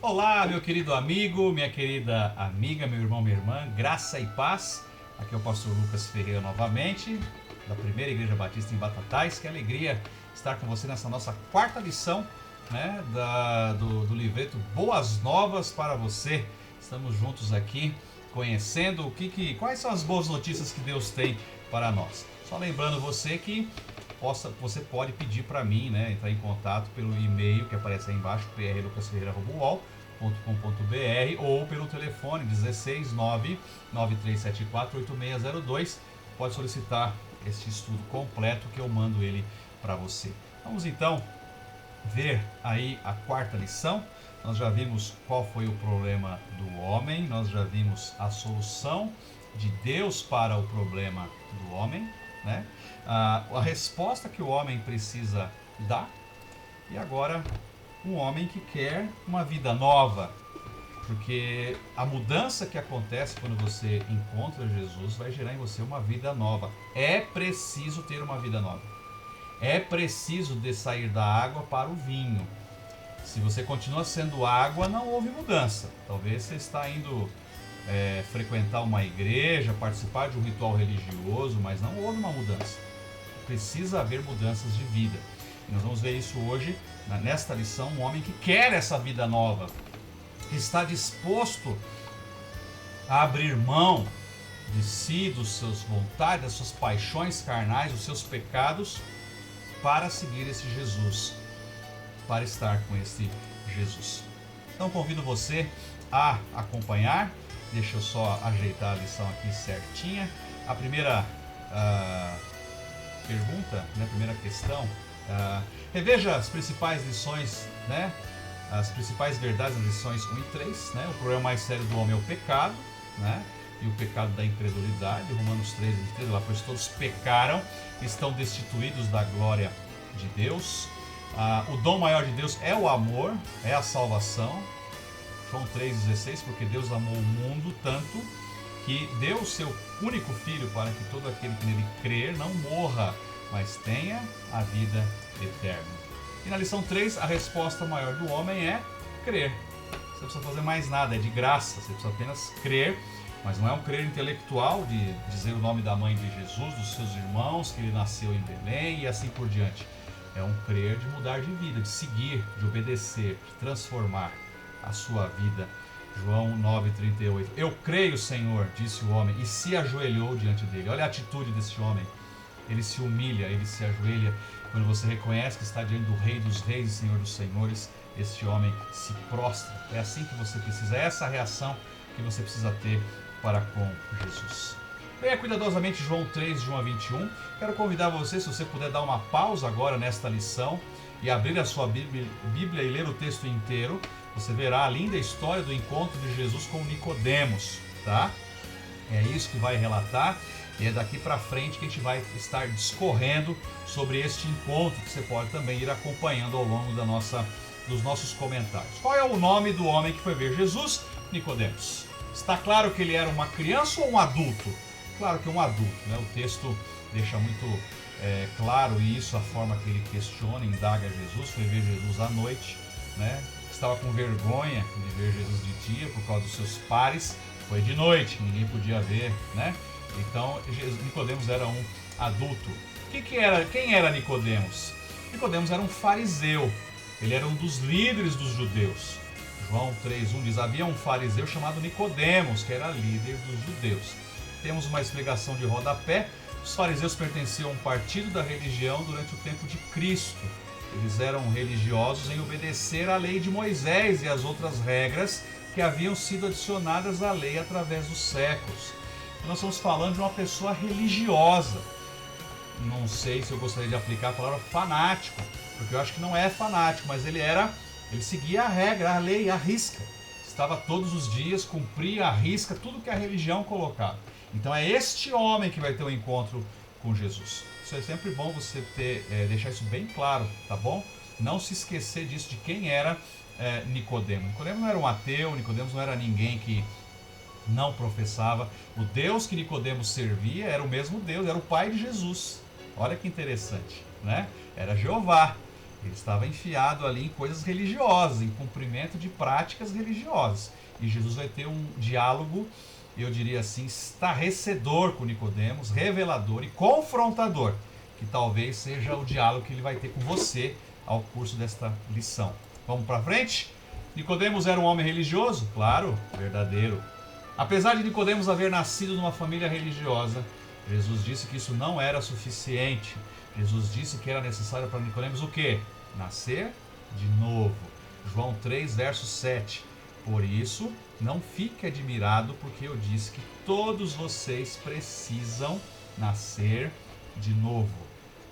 Olá, meu querido amigo, minha querida amiga, meu irmão, minha irmã, graça e paz. Aqui é o pastor Lucas Ferreira novamente, da Primeira Igreja Batista em Batatais. Que alegria estar com você nessa nossa quarta lição, né, do livreto Boas Novas para você. Estamos juntos aqui conhecendo quais são as boas notícias que Deus tem para nós. Só lembrando você que você pode pedir para mim, né, entrar em contato pelo e-mail que aparece aí embaixo, prlucasferreira@uol.com.br, ou pelo telefone 16 99374 8602. Pode solicitar este estudo completo que eu mando ele para você. Vamos então ver aí a quarta lição. Nós já vimos qual foi o problema do homem, nós já vimos a solução de Deus para o problema do homem, né? A resposta que o homem precisa dar, e agora um homem que quer uma vida nova, porque a mudança que acontece quando você encontra Jesus vai gerar em você uma vida nova. É preciso ter uma vida nova. É preciso de sair da água para o vinho. Se você continua sendo água, não houve mudança. Talvez você está indo frequentar uma igreja, participar de um ritual religioso, mas não houve uma mudança. Precisa haver mudanças de vida. E nós vamos ver isso hoje, nesta lição, um homem que quer essa vida nova, que está disposto a abrir mão de si, dos seus vontades, das suas paixões carnais, dos seus pecados, para seguir esse Jesus, para estar com esse Jesus. Então convido você a acompanhar. Deixa eu só ajeitar a lição aqui certinha. A primeira pergunta, né, a primeira questão, reveja as principais lições, né, as principais verdades das lições 1 e 3. Né, o problema mais sério do homem é o pecado, né, e o pecado da incredulidade. Romanos 3, 23, lá, pois todos pecaram, estão destituídos da glória de Deus. O dom maior de Deus é o amor, é a salvação. João 3,16, porque Deus amou o mundo tanto que deu o seu único Filho para que todo aquele que nele crer não morra, mas tenha a vida eterna. E na lição 3, a resposta maior do homem é crer. Você não precisa fazer mais nada, é de graça, você precisa apenas crer, mas não é um crer intelectual de dizer o nome da mãe de Jesus, dos seus irmãos, que ele nasceu em Belém e assim por diante. É um crer de mudar de vida, de seguir, de obedecer, de transformar a sua vida. João 9,38. Eu creio, Senhor, disse o homem, e se ajoelhou diante dele. Olha a atitude desse homem. Ele se humilha, ele se ajoelha. Quando você reconhece que está diante do Rei dos Reis e Senhor dos Senhores, este homem se prostra. É assim que você precisa, é essa a reação que você precisa ter para com Jesus. Leia cuidadosamente João 3, de 1 a 21. Quero convidar você, se você puder dar uma pausa agora nesta lição e abrir a sua Bíblia e ler o texto inteiro. Você verá a linda história do encontro de Jesus com Nicodemos, tá? É isso que vai relatar, e é daqui para frente que a gente vai estar discorrendo sobre este encontro, que você pode também ir acompanhando ao longo dos nossos comentários. Qual é o nome do homem que foi ver Jesus? Nicodemos. Está claro que ele era uma criança ou um adulto? Claro que é um adulto, né? O texto deixa muito claro isso, a forma que ele questiona, indaga Jesus. Foi ver Jesus à noite, né? Estava com vergonha de ver Jesus de dia por causa dos seus pares. Foi de noite, ninguém podia ver, né? Então Nicodemos era um adulto. Quem era Nicodemos? Nicodemos era um fariseu. Ele era um dos líderes dos judeus. João 3:1 diz: havia um fariseu chamado Nicodemos, que era líder dos judeus. Temos uma explicação de rodapé. Os fariseus pertenciam a um partido da religião durante o tempo de Cristo. Eles eram religiosos em obedecer à lei de Moisés e às outras regras que haviam sido adicionadas à lei através dos séculos. Nós estamos falando de uma pessoa religiosa. Não sei se eu gostaria de aplicar a palavra fanático, porque eu acho que não é fanático, mas ele seguia a regra, a lei, a risca. Estava todos os dias, cumpria a risca tudo que a religião colocava. Então é este homem que vai ter um encontro com Jesus. Isso é sempre bom você deixar isso bem claro, tá bom? Não se esquecer disso, de quem era Nicodemos. Nicodemos não era um ateu, Nicodemos não era ninguém que não professava. O Deus que Nicodemos servia era o mesmo Deus, era o pai de Jesus. Olha que interessante, né? Era Jeová. Ele estava enfiado ali em coisas religiosas, em cumprimento de práticas religiosas. E Jesus vai ter um diálogo, eu diria assim, estarrecedor com Nicodemos, revelador e confrontador, que talvez seja o diálogo que ele vai ter com você ao curso desta lição. Vamos para frente? Nicodemos era um homem religioso? Claro, verdadeiro. Apesar de Nicodemos haver nascido numa família religiosa, Jesus disse que isso não era suficiente. Jesus disse que era necessário para Nicodemos o quê? Nascer de novo. João 3, verso 7. Por isso, não fique admirado, porque eu disse que todos vocês precisam nascer de novo.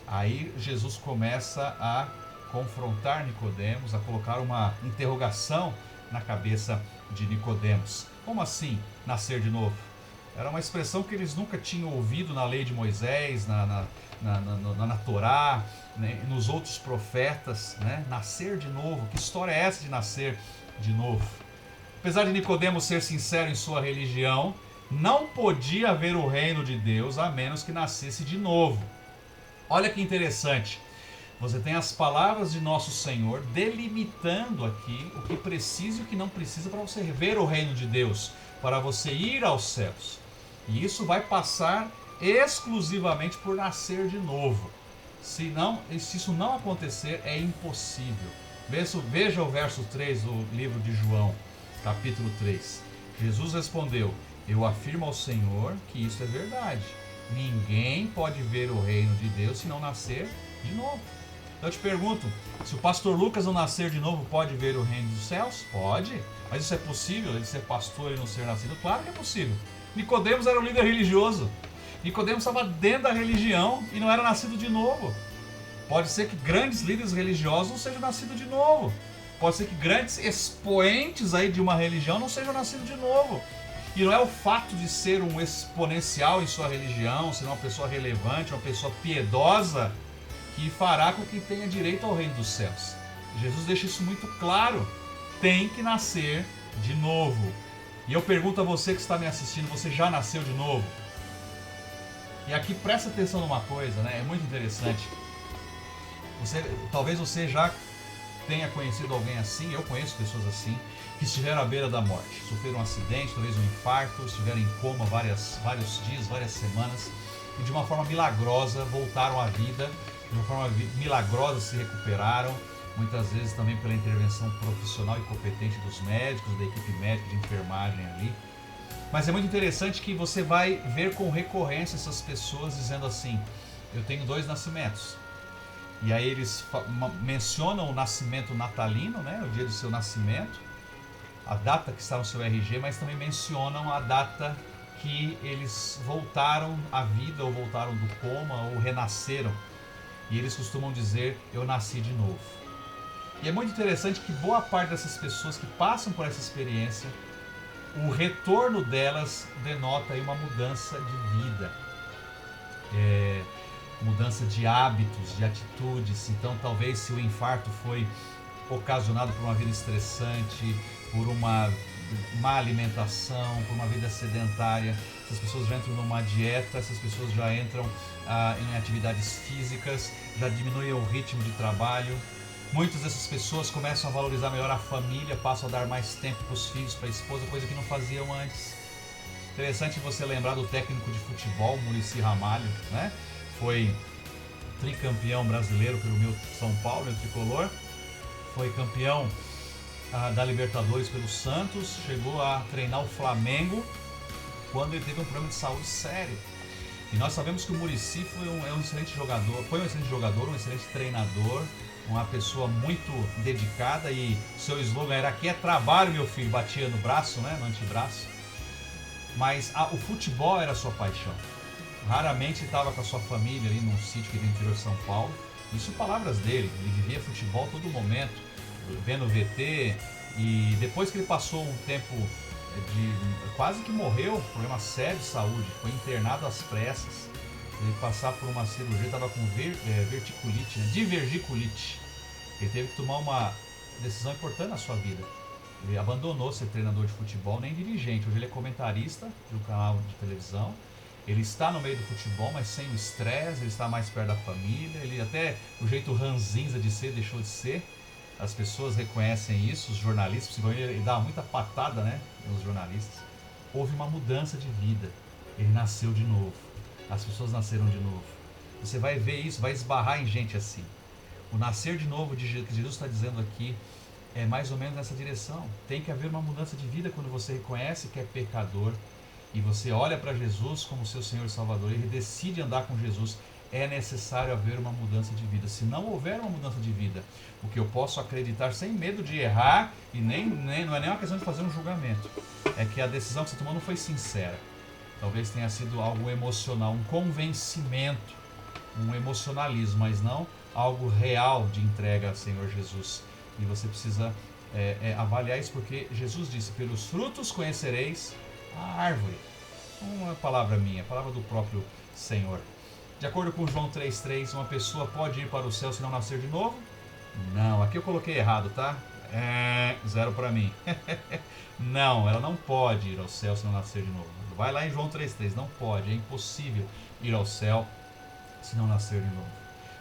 Aí Jesus começa a confrontar Nicodemos, a colocar uma interrogação na cabeça de Nicodemos. Como assim nascer de novo? Era uma expressão que eles nunca tinham ouvido na lei de Moisés, na Torá, né, nos outros profetas, né? Nascer de novo. Que história é essa de nascer de novo? Apesar de Nicodemos ser sincero em sua religião, não podia ver o reino de Deus a menos que nascesse de novo. Olha que interessante. Você tem as palavras de nosso Senhor delimitando aqui o que precisa e o que não precisa para você ver o reino de Deus, para você ir aos céus. E isso vai passar exclusivamente por nascer de novo. Se isso não acontecer, é impossível. Veja o verso 3 do livro de João, capítulo 3. Jesus respondeu: eu afirmo ao Senhor que isso é verdade. Ninguém pode ver o reino de Deus se não nascer de novo. Então eu te pergunto, se o pastor Lucas não nascer de novo, pode ver o reino dos céus? Pode. Mas isso é possível? Ele ser pastor e não ser nascido? Claro que é possível. Nicodemos era um líder religioso. Nicodemos estava dentro da religião e não era nascido de novo. Pode ser que grandes líderes religiosos não sejam nascidos de novo. Pode ser que grandes expoentes aí de uma religião não sejam nascidos de novo. E não é o fato de ser um exponencial em sua religião, ser uma pessoa relevante, uma pessoa piedosa, que fará com que tenha direito ao reino dos céus. Jesus deixa isso muito claro. Tem que nascer de novo. E eu pergunto a você que está me assistindo, você já nasceu de novo? E aqui presta atenção numa coisa, né? É muito interessante. Talvez você já tenha conhecido alguém assim, eu conheço pessoas assim, que estiveram à beira da morte, sofreram um acidente, talvez um infarto, estiveram em coma vários dias, várias semanas, e de uma forma milagrosa voltaram à vida, de uma forma milagrosa se recuperaram, muitas vezes também pela intervenção profissional e competente dos médicos, da equipe médica de enfermagem ali. Mas é muito interessante que você vai ver com recorrência essas pessoas dizendo assim: eu tenho 2 nascimentos. E aí eles mencionam o nascimento natalino, né, o dia do seu nascimento, a data que está no seu RG, mas também mencionam a data que eles voltaram à vida, ou voltaram do coma, ou renasceram. E eles costumam dizer: eu nasci de novo. E é muito interessante que boa parte dessas pessoas que passam por essa experiência, o retorno delas denota aí uma mudança de vida. Mudança de hábitos, de atitudes. Então talvez, se o infarto foi ocasionado por uma vida estressante, por uma má alimentação, por uma vida sedentária, essas pessoas já entram numa dieta, essas pessoas já entram em atividades físicas, já diminuem o ritmo de trabalho. Muitas dessas pessoas começam a valorizar melhor a família, passam a dar mais tempo para os filhos, para a esposa, coisa que não faziam antes. Interessante você lembrar do técnico de futebol, Muricy Ramalho, né? Foi tricampeão brasileiro pelo meu São Paulo, meu tricolor. Foi campeão da Libertadores pelo Santos. Chegou a treinar o Flamengo quando ele teve um problema de saúde sério. E nós sabemos que o Muricy foi um excelente jogador, um excelente treinador, uma pessoa muito dedicada, e seu slogan era: aqui é trabalho, meu filho. Batia no braço, né, no antebraço. Mas o futebol era a sua paixão. Raramente estava com a sua família ali num sítio que tem no interior de São Paulo. Isso palavras dele. Ele vivia futebol todo momento, vendo VT. E depois que ele passou um tempo quase que morreu, problema sério de saúde, foi internado às pressas. Ele passar por uma cirurgia, estava com verticulite, né? Divergiculite. Ele teve que tomar uma decisão importante na sua vida. Ele abandonou ser treinador de futebol, nem dirigente. Hoje ele é comentarista de um canal de televisão. Ele está no meio do futebol, mas sem o estresse, ele está mais perto da família, ele até o jeito ranzinza de ser deixou de ser. As pessoas reconhecem isso, os jornalistas, principalmente, ele dá muita patada, né, nos jornalistas. Houve uma mudança de vida, ele nasceu de novo, as pessoas nasceram de novo. Você vai ver isso, vai esbarrar em gente assim. O nascer de novo que Jesus está dizendo aqui é mais ou menos nessa direção. Tem que haver uma mudança de vida quando você reconhece que é pecador e você olha para Jesus como seu Senhor e Salvador e decide andar com Jesus. É necessário haver uma mudança de vida. Se não houver uma mudança de vida, o que eu posso acreditar sem medo de errar, e não é nem uma questão de fazer um julgamento, é que a decisão que você tomou não foi sincera. Talvez tenha sido algo emocional, um convencimento, um emocionalismo, mas não algo real de entrega ao Senhor Jesus. E você precisa avaliar isso, porque Jesus disse: pelos frutos conhecereis a árvore. Não é palavra minha, é palavra do próprio Senhor. De acordo com João 3,3, uma pessoa pode ir para o céu se não nascer de novo? Não, aqui eu coloquei errado, tá? 0 para mim. Não, ela não pode ir ao céu se não nascer de novo. Vai lá em João 3,3, não pode, é impossível ir ao céu se não nascer de novo.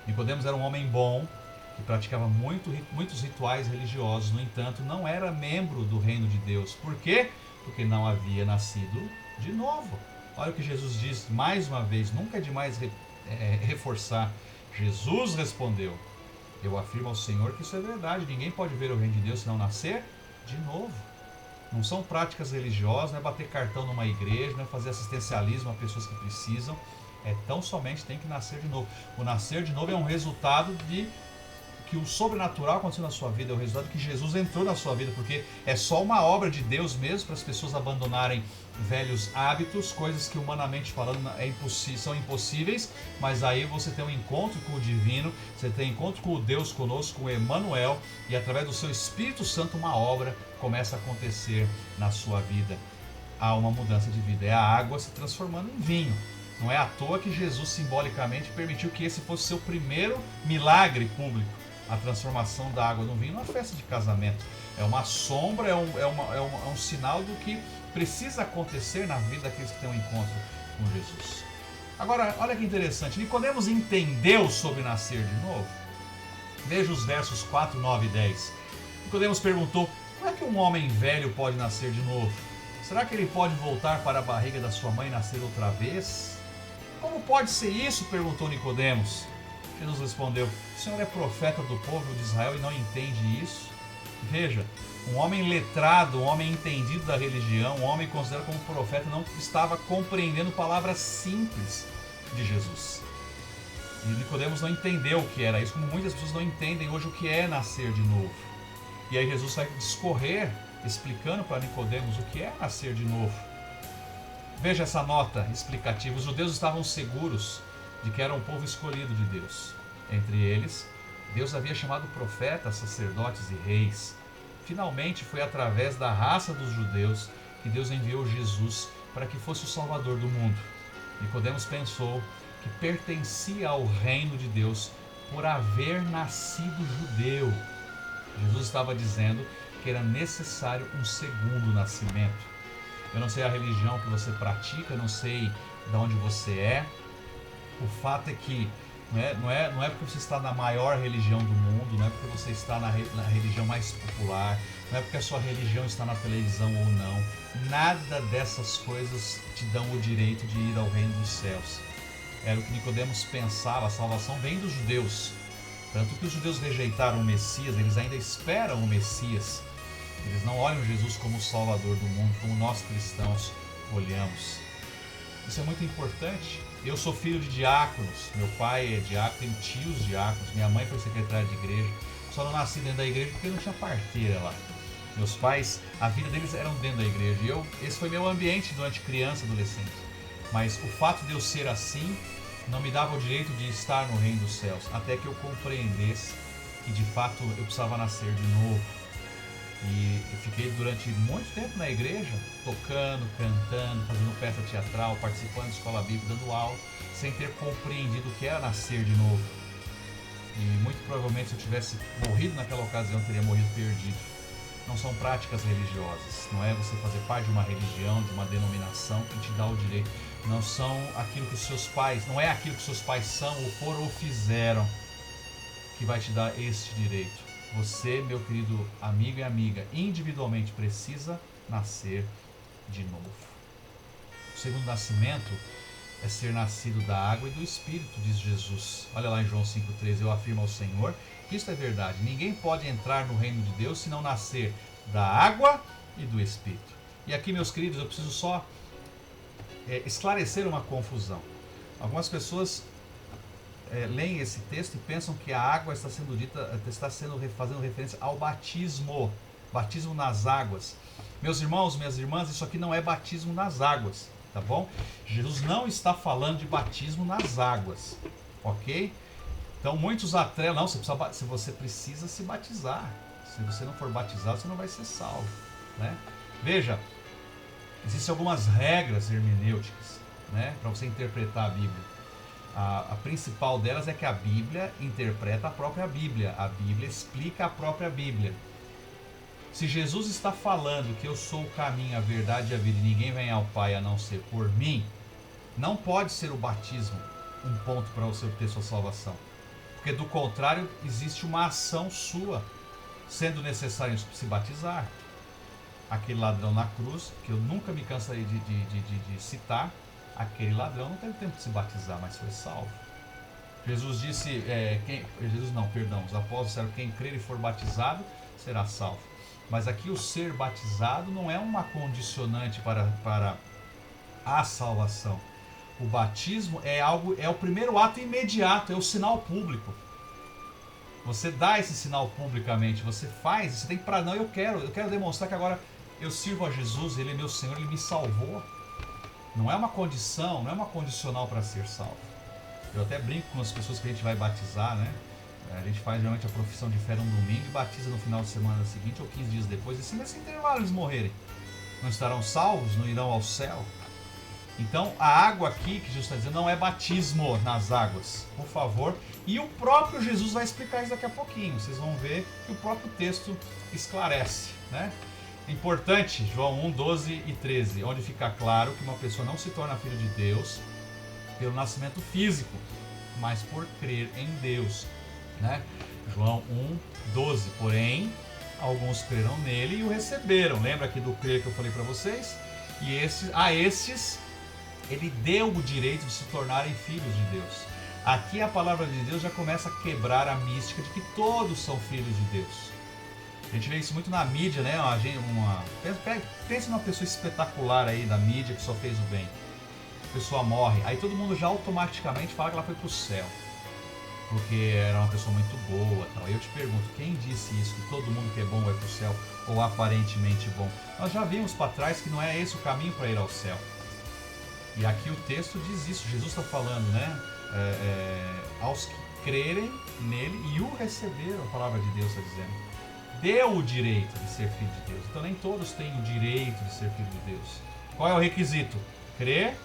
Nicodemos era um homem bom, que praticava muitos rituais religiosos, no entanto, não era membro do reino de Deus. Por quê? Porque não havia nascido de novo. Olha o que Jesus diz mais uma vez, nunca é demais reforçar. Jesus respondeu: eu afirmo ao Senhor que isso é verdade, ninguém pode ver o reino de Deus se não nascer de novo. Não são práticas religiosas, não é bater cartão numa igreja, não é fazer assistencialismo a pessoas que precisam, é tão somente tem que nascer de novo. O nascer de novo é um resultado de que o sobrenatural aconteceu na sua vida, é o resultado que Jesus entrou na sua vida, porque é só uma obra de Deus mesmo para as pessoas abandonarem velhos hábitos, coisas que humanamente falando são impossíveis, mas aí você tem um encontro com o divino, você tem um encontro com o Deus conosco, com o Emmanuel, e através do seu Espírito Santo uma obra começa a acontecer na sua vida. Há uma mudança de vida, é a água se transformando em vinho. Não é à toa que Jesus simbolicamente permitiu que esse fosse seu primeiro milagre público. A transformação da água no vinho numa festa de casamento. É uma sombra, é um sinal do que precisa acontecer na vida daqueles que têm um encontro com Jesus. Agora, olha que interessante. Nicodemos entendeu sobre nascer de novo? Veja os versos 4, 9 e 10. Nicodemos perguntou: como é que um homem velho pode nascer de novo? Será que ele pode voltar para a barriga da sua mãe e nascer outra vez? Como pode ser isso? Perguntou Nicodemos. Jesus respondeu: o Senhor é profeta do povo de Israel e não entende isso? Veja, um homem letrado, um homem entendido da religião, um homem considerado como profeta, não estava compreendendo palavras simples de Jesus. E Nicodemos não entendeu o que era isso, como muitas pessoas não entendem hoje o que é nascer de novo. E aí Jesus vai discorrer, explicando para Nicodemos o que é nascer de novo. Veja essa nota explicativa. Os judeus estavam seguros de que era um povo escolhido de Deus. Entre eles, Deus havia chamado profetas, sacerdotes e reis. Finalmente foi através da raça dos judeus que Deus enviou Jesus para que fosse o Salvador do mundo. Nicodemos pensou que pertencia ao reino de Deus por haver nascido judeu. Jesus estava dizendo que era necessário um segundo nascimento. Eu não sei a religião que você pratica, não sei de onde você é. O fato é que não é porque você está na maior religião do mundo, não é porque você está na religião mais popular, não é porque a sua religião está na televisão ou não. Nada dessas coisas te dão o direito de ir ao reino dos céus. Era o que Nicodemos pensava, a salvação vem dos judeus. Tanto que os judeus rejeitaram o Messias, eles ainda esperam o Messias. Eles não olham Jesus como o Salvador do mundo, como nós cristãos olhamos. Isso é muito importante. Eu sou filho de diáconos, meu pai é diácono, tenho tios diáconos, minha mãe foi secretária de igreja, só não nasci dentro da igreja porque não tinha parteira lá. Meus pais, a vida deles eram dentro da igreja e esse foi meu ambiente durante criança e adolescente. Mas o fato de eu ser assim não me dava o direito de estar no reino dos céus, até que eu compreendesse que de fato eu precisava nascer de novo. E eu fiquei durante muito tempo na igreja, tocando, cantando, fazendo peça teatral, participando de escola bíblica, dando aula, sem ter compreendido o que era nascer de novo. E muito provavelmente se eu tivesse morrido naquela ocasião, eu teria morrido perdido. não são práticas religiosas. Não é você fazer parte de uma religião, de uma denominação que te dá o direito. Não são aquilo que os seus pais, não é aquilo que os seus pais são ou foram ou fizeram que vai te dar este direito. Você, meu querido amigo e amiga, individualmente precisa nascer de novo. O segundo nascimento é ser nascido da água e do Espírito, diz Jesus. Olha lá em João 5,13, eu afirmo ao Senhor que isto é verdade. Ninguém pode entrar no reino de Deus se não nascer da água e do Espírito. E aqui, meus queridos, eu preciso só esclarecer uma confusão. Algumas pessoas leem esse texto e pensam que a água está sendo fazendo referência ao batismo nas águas. Meus irmãos, minhas irmãs, isso aqui não é batismo nas águas, tá bom? Jesus não está falando de batismo nas águas, ok? Então muitos atrelam, não, você precisa se batizar. Se você não for batizado, você não vai ser salvo, né? Veja, existem algumas regras hermenêuticas, né, para você interpretar a Bíblia. A principal delas é que a Bíblia interpreta a própria Bíblia. A Bíblia explica a própria Bíblia. Se Jesus está falando que eu sou o caminho, a verdade e a vida e ninguém vem ao Pai a não ser por mim, não pode ser o batismo um ponto para você ter sua salvação. Porque do contrário, existe uma ação sua, sendo necessário se batizar. Aquele ladrão na cruz, que eu nunca me cansarei de citar, aquele ladrão não teve tempo de se batizar, mas foi salvo. Jesus disse, os apóstolos disseram, quem crer e for batizado será salvo. Mas aqui o ser batizado não é uma condicionante para a salvação. O batismo é o primeiro ato imediato, é o sinal público. Você dá esse sinal publicamente, você faz, você tem que parar, não, eu quero demonstrar que agora eu sirvo a Jesus, Ele é meu Senhor, Ele me salvou. Não é uma condição, não é uma condicional para ser salvo. Eu até brinco com as pessoas que a gente vai batizar, né? A gente faz geralmente a profissão de fé num domingo e batiza no final de semana seguinte ou 15 dias depois, e se nesse intervalo eles morrerem, não estarão salvos, não irão ao céu. Então a água aqui que Jesus está dizendo não é batismo nas águas, por favor. E o próprio Jesus vai explicar isso daqui a pouquinho. Vocês vão ver que o próprio texto esclarece, né? Importante, João 1, 12 e 13, onde fica claro que uma pessoa não se torna filho de Deus pelo nascimento físico, mas por crer em Deus, né? João 1, 12, porém, alguns creram nele e o receberam. Lembra aqui do crer que eu falei para vocês? E esses ele deu o direito de se tornarem filhos de Deus. Aqui a palavra de Deus já começa a quebrar a mística de que todos são filhos de Deus. A gente vê isso muito na mídia, né? Pensa numa pessoa espetacular aí da mídia que só fez o bem. A pessoa morre, aí todo mundo já automaticamente fala que ela foi pro céu, porque era uma pessoa muito boa, tal. Aí eu te pergunto, quem disse isso, que todo mundo que é bom vai pro céu, ou aparentemente bom? Nós já vimos para trás que não é esse o caminho para ir ao céu. E aqui o texto diz isso, Jesus está falando, né? Aos que crerem nele e o receberam, a palavra de Deus está dizendo. Deu o direito de ser filho de Deus. Então nem todos têm o direito de ser filho de Deus. Qual é o requisito? Crer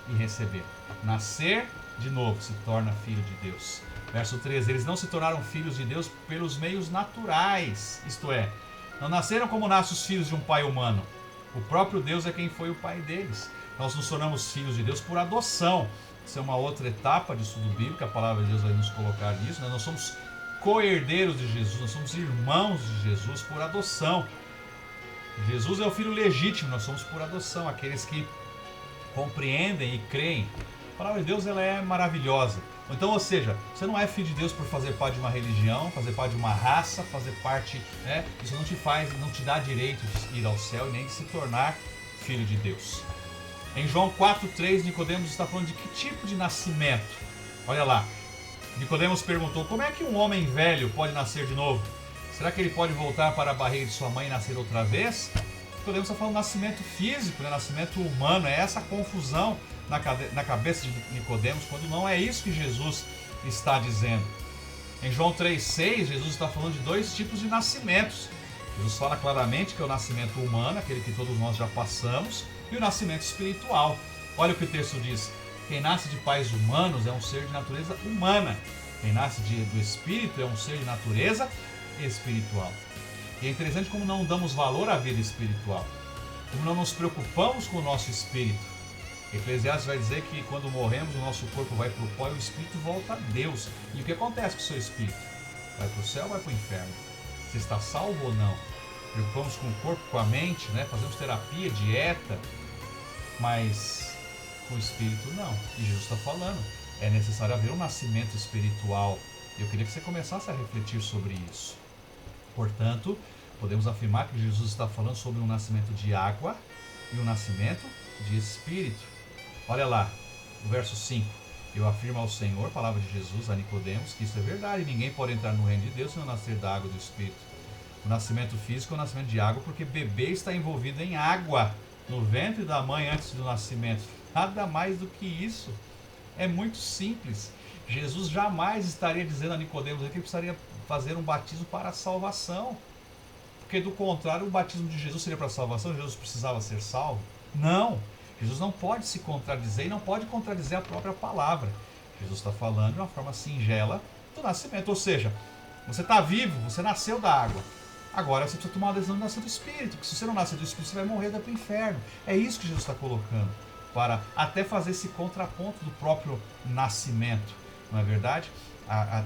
e receber. Nascer de novo se torna filho de Deus. Verso 13, eles não se tornaram filhos de Deus pelos meios naturais, isto é, não nasceram como nascem os filhos de um pai humano. O próprio Deus é quem foi o pai deles. Nós nos tornamos filhos de Deus por adoção. Isso é uma outra etapa de estudo bíblico, a palavra de Deus vai nos colocar nisso. Nós somos co-herdeiros de Jesus, nós somos irmãos de Jesus por adoção. Jesus é o filho legítimo, nós somos por adoção, aqueles que compreendem e creem. A palavra de Deus ela é maravilhosa. Então, ou seja, você não é filho de Deus por fazer parte de uma religião, fazer parte de uma raça, fazer parte, né? Isso não te dá direito de ir ao céu e nem de se tornar filho de Deus. Em João 4,3, Nicodemos está falando de que tipo de nascimento? Olha lá. Nicodemos perguntou, como é que um homem velho pode nascer de novo? Será que ele pode voltar para a barriga de sua mãe e nascer outra vez? Nicodemos está falando nascimento físico, né? Nascimento humano. É essa confusão na cabeça de Nicodemos, quando não é isso que Jesus está dizendo. Em João 3,6, Jesus está falando de dois tipos de nascimentos. Jesus fala claramente que é o nascimento humano, aquele que todos nós já passamos, e o nascimento espiritual. Olha o que o texto diz. Quem nasce de pais humanos é um ser de natureza humana. Quem nasce do Espírito é um ser de natureza espiritual. E é interessante como não damos valor à vida espiritual, como não nos preocupamos com o nosso espírito. Eclesiastes vai dizer que quando morremos o nosso corpo vai para o pó e o espírito volta a Deus. E o que acontece com o seu espírito? Vai para o céu ou vai para o inferno? Você está salvo ou não? Preocupamos com o corpo, com a mente, né? Fazemos terapia, dieta, mas com o espírito não. E Jesus está falando, é necessário haver um nascimento espiritual. Eu queria que você começasse a refletir sobre isso. Portanto, podemos afirmar que Jesus está falando sobre um nascimento de água e um nascimento de espírito. Olha lá, o verso 5. Eu afirmo ao Senhor, palavra de Jesus, a Nicodemos, que isso é verdade. Ninguém pode entrar no reino de Deus se não nascer da água e do espírito. O nascimento físico é o nascimento de água, porque bebê está envolvido em água no ventre da mãe antes do nascimento. Nada mais do que isso. É muito simples. Jesus jamais estaria dizendo a Nicodemos que ele precisaria fazer um batismo para a salvação. Porque do contrário, o batismo de Jesus seria para a salvação, Jesus precisava ser salvo? Não. Jesus não pode se contradizer e não pode contradizer a própria palavra. Jesus está falando de uma forma singela do nascimento. Ou seja, você está vivo, você nasceu da água. Agora você precisa tomar uma decisão de nascer do Espírito. Porque se você não nascer do Espírito, você vai morrer e vai para o inferno. É isso que Jesus está colocando. Para até fazer esse contraponto do próprio nascimento. Não é verdade?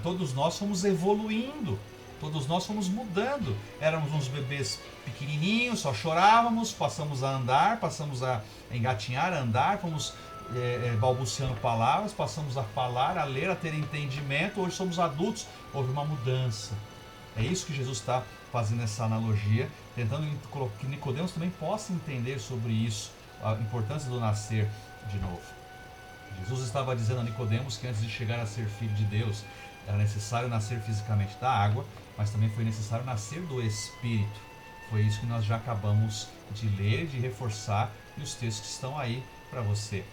Todos nós fomos evoluindo. Todos nós fomos mudando. Éramos uns bebês pequenininhos, só chorávamos, passamos a andar, passamos a engatinhar, a andar, fomos balbuciando palavras, passamos a falar, a ler, a ter entendimento. Hoje somos adultos, houve uma mudança. É isso que Jesus está fazendo essa analogia, tentando que Nicodemos também possa entender sobre isso, a importância do nascer de novo. Jesus estava dizendo a Nicodemos que antes de chegar a ser filho de Deus, era necessário nascer fisicamente da água, mas também foi necessário nascer do Espírito. Foi isso que nós já acabamos de ler, de reforçar, e os textos estão aí para você.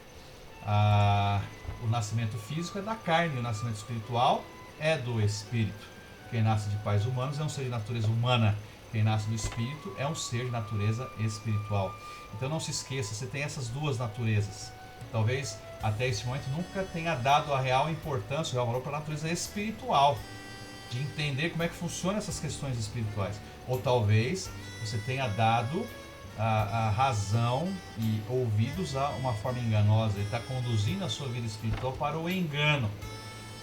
O nascimento físico é da carne, o nascimento espiritual é do Espírito. Quem nasce de pais humanos é um ser de natureza humana. Quem nasce do Espírito é um ser de natureza espiritual. Então não se esqueça, você tem essas duas naturezas. Talvez até esse momento nunca tenha dado a real importância, o real valor para a natureza espiritual, de entender como é que funcionam essas questões espirituais. Ou talvez você tenha dado a razão e ouvidos a uma forma enganosa, e está conduzindo a sua vida espiritual para o engano,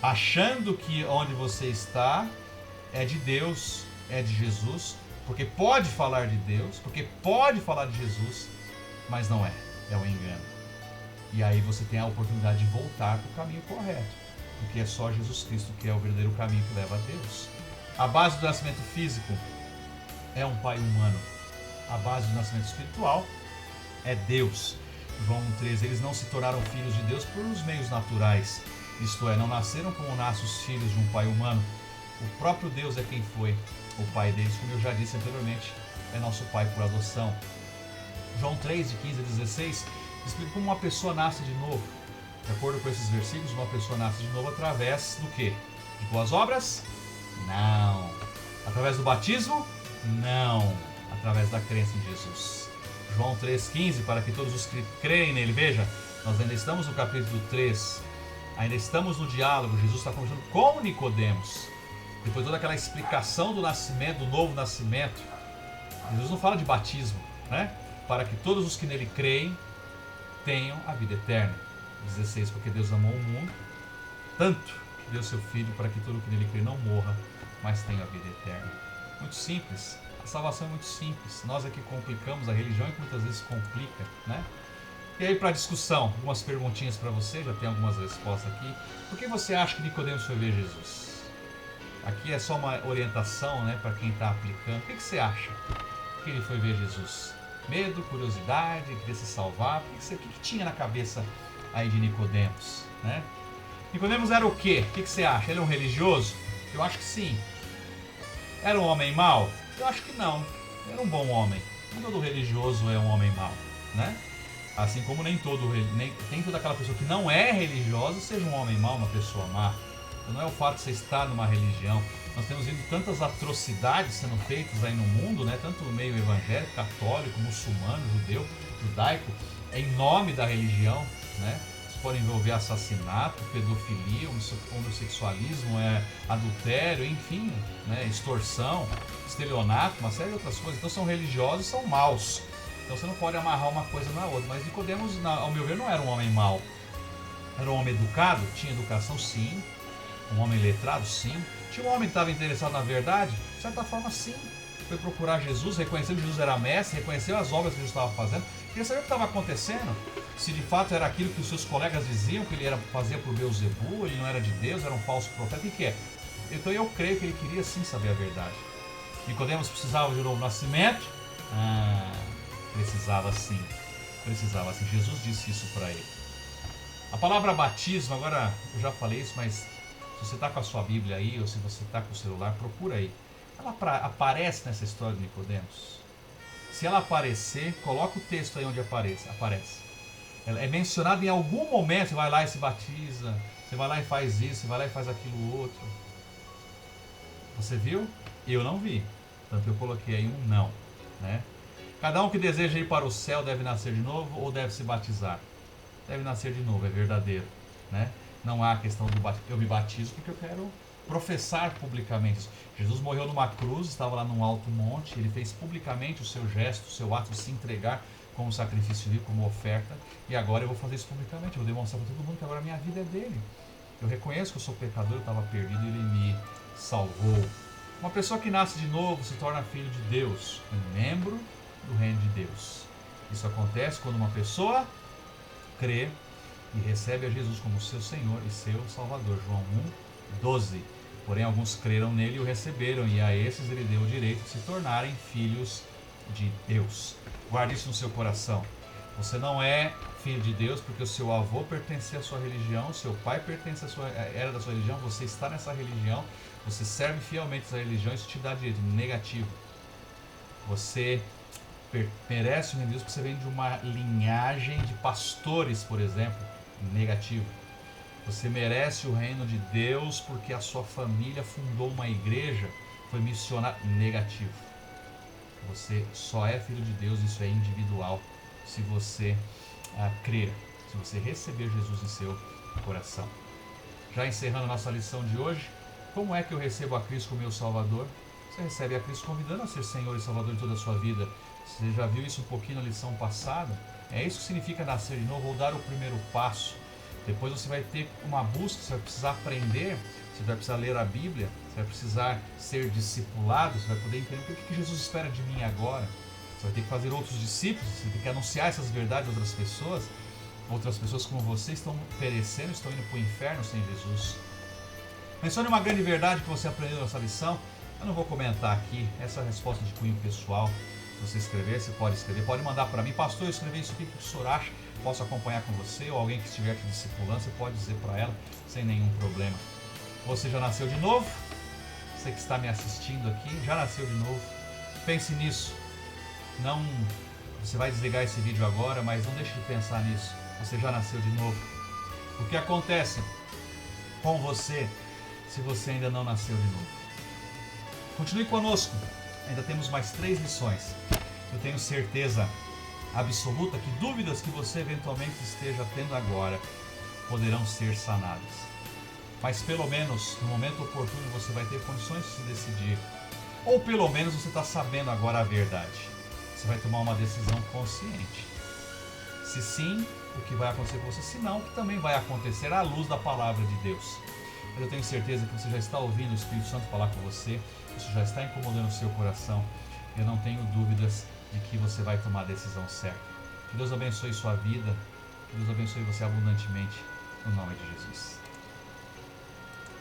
achando que onde você está é de Deus, é de Jesus, porque pode falar de Deus, porque pode falar de Jesus, mas não é o engano. E aí você tem a oportunidade de voltar para o caminho correto, porque é só Jesus Cristo que é o verdadeiro caminho que leva a Deus. A base do nascimento físico é um pai humano. A base do nascimento espiritual é Deus. João 13, eles não se tornaram filhos de Deus por os meios naturais, isto é, não nasceram como nascem os filhos de um pai humano. O próprio Deus é quem foi o pai deles, como eu já disse anteriormente, é nosso pai por adoção. João 3, de 15 a 16, explica como uma pessoa nasce de novo. De acordo com esses versículos, uma pessoa nasce de novo através do quê? De boas obras? Não. Através do batismo? Não. Através da crença em Jesus. João 3,15, para que todos os que creem nele, veja, nós ainda estamos no capítulo 3, ainda estamos no diálogo, Jesus está conversando com Nicodemos. Depois de toda aquela explicação do nascimento, do novo nascimento, Jesus não fala de batismo, né? Para que todos os que nele creem tenham a vida eterna. 16, porque Deus amou o mundo tanto que deu seu Filho para que todo o que nele crê não morra, mas tenha a vida eterna. Muito simples. A salvação é muito simples. Nós é que complicamos, a religião é que muitas vezes complica, né? E aí, para discussão, algumas perguntinhas para você, já tem algumas respostas aqui. Por que você acha que Nicodemos foi ver Jesus? Aqui é só uma orientação, né, para quem está aplicando. O que você acha que ele foi ver Jesus? Medo, curiosidade, queria se salvar? O que tinha na cabeça aí de Nicodemos, né? Nicodemos era o quê? O que você acha? Ele é um religioso? Eu acho que sim. Era um homem mau? Eu acho que não. Era um bom homem. Nem todo religioso é um homem mau, né? Assim como nem toda aquela pessoa que não é religiosa seja um homem mau, uma pessoa má. Então não é o fato de você estar numa religião. Nós temos visto tantas atrocidades sendo feitas aí no mundo, né? Tanto no meio evangélico, católico, muçulmano, judeu, judaico, em nome da religião, né? Isso pode envolver assassinato, pedofilia, homossexualismo, adultério, enfim, né? Extorsão. estelionato, uma série de outras coisas. Então são religiosos e são maus. Então você não pode amarrar uma coisa na outra. Mas Nicodemos, ao meu ver, não era um homem mau. Era um homem educado, tinha educação sim. Um homem letrado, sim. Tinha um homem que estava interessado na verdade, de certa forma, sim. Foi procurar Jesus, reconheceu que Jesus era mestre, reconheceu as obras que Jesus estava fazendo, queria saber o que estava acontecendo, se de fato era aquilo que os seus colegas diziam, que ele fazia por Beelzebul, ele não era de Deus, era um falso profeta, e que é? Então eu creio que ele queria sim saber a verdade. Nicodemos precisava de um novo nascimento? Precisava sim. Precisava sim. Jesus disse isso para ele. A palavra batismo, agora eu já falei isso, mas se você está com a sua Bíblia aí, ou se você está com o celular, procura aí. Ela aparece nessa história de Nicodemos? Se ela aparecer, coloca o texto aí onde aparece. Ela é mencionada em algum momento, você vai lá e se batiza, você vai lá e faz isso, você vai lá e faz aquilo outro. Você viu? Eu não vi. Portanto, eu coloquei aí um não. Né? Cada um que deseja ir para o céu deve nascer de novo ou deve se batizar? Deve nascer de novo, é verdadeiro. Né? Não há a questão do eu me batizo porque eu quero professar publicamente isso. Jesus morreu numa cruz, estava lá num alto monte, ele fez publicamente o seu gesto, o seu ato de se entregar como sacrifício vivo, como oferta, e agora eu vou fazer isso publicamente, eu vou demonstrar para todo mundo que agora a minha vida é dele. Eu reconheço que eu sou pecador, eu estava perdido e ele me salvou. Uma pessoa que nasce de novo se torna filho de Deus, um membro do reino de Deus. Isso acontece quando uma pessoa crê e recebe a Jesus como seu Senhor e seu Salvador. João 1:12. Porém, alguns creram nele e o receberam, e a esses ele deu o direito de se tornarem filhos de Deus. Guarde isso no seu coração. Você não é filho de Deus porque o seu avô pertencia à sua religião, o seu pai era da sua religião, você está nessa religião, você serve fielmente essa religião, isso te dá direito. Negativo. Você merece o reino de Deus porque você vem de uma linhagem de pastores, por exemplo. Negativo. Você merece o reino de Deus porque a sua família fundou uma igreja, foi missionário. Negativo. Você só é filho de Deus, isso é individual, se você crer, se você receber Jesus em seu coração. Já encerrando a nossa lição de hoje, como é que eu recebo a Cristo como meu Salvador? Você recebe a Cristo convidando a ser Senhor e Salvador de toda a sua vida. Você já viu isso um pouquinho na lição passada? É isso que significa nascer de novo, ou dar o primeiro passo. Depois você vai ter uma busca, você vai precisar aprender, você vai precisar ler a Bíblia, você vai precisar ser discipulado, você vai poder entender o que Jesus espera de mim agora. Você vai ter que fazer outros discípulos, você vai ter que anunciar essas verdades a outras pessoas como você estão perecendo, estão indo para o inferno sem Jesus. Mencione uma grande verdade que você aprendeu nessa lição. Eu não vou comentar aqui, essa é a resposta de cunho pessoal. Se você escrever, você pode escrever, pode mandar para mim. Pastor, eu escrevi isso aqui, o que o senhor acha? Posso acompanhar com você, ou alguém que estiver te discipulando, você pode dizer para ela sem nenhum problema. Você já nasceu de novo? Você que está me assistindo aqui, já nasceu de novo? Pense nisso. Não, você vai desligar esse vídeo agora, mas não deixe de pensar nisso. Você já nasceu de novo. O que acontece com você se você ainda não nasceu de novo? Continue conosco. Ainda temos mais 3 lições. Eu tenho certeza absoluta que dúvidas que você eventualmente esteja tendo agora poderão ser sanadas. Mas pelo menos no momento oportuno você vai ter condições de se decidir. Ou pelo menos você está sabendo agora a verdade. Você vai tomar uma decisão consciente. Se sim, o que vai acontecer com você? Se não, o que também vai acontecer à luz da palavra de Deus. Mas eu tenho certeza que você já está ouvindo o Espírito Santo falar com você. Isso já está incomodando o seu coração. Eu não tenho dúvidas de que você vai tomar a decisão certa. Que Deus abençoe sua vida. Que Deus abençoe você abundantemente. No nome de Jesus.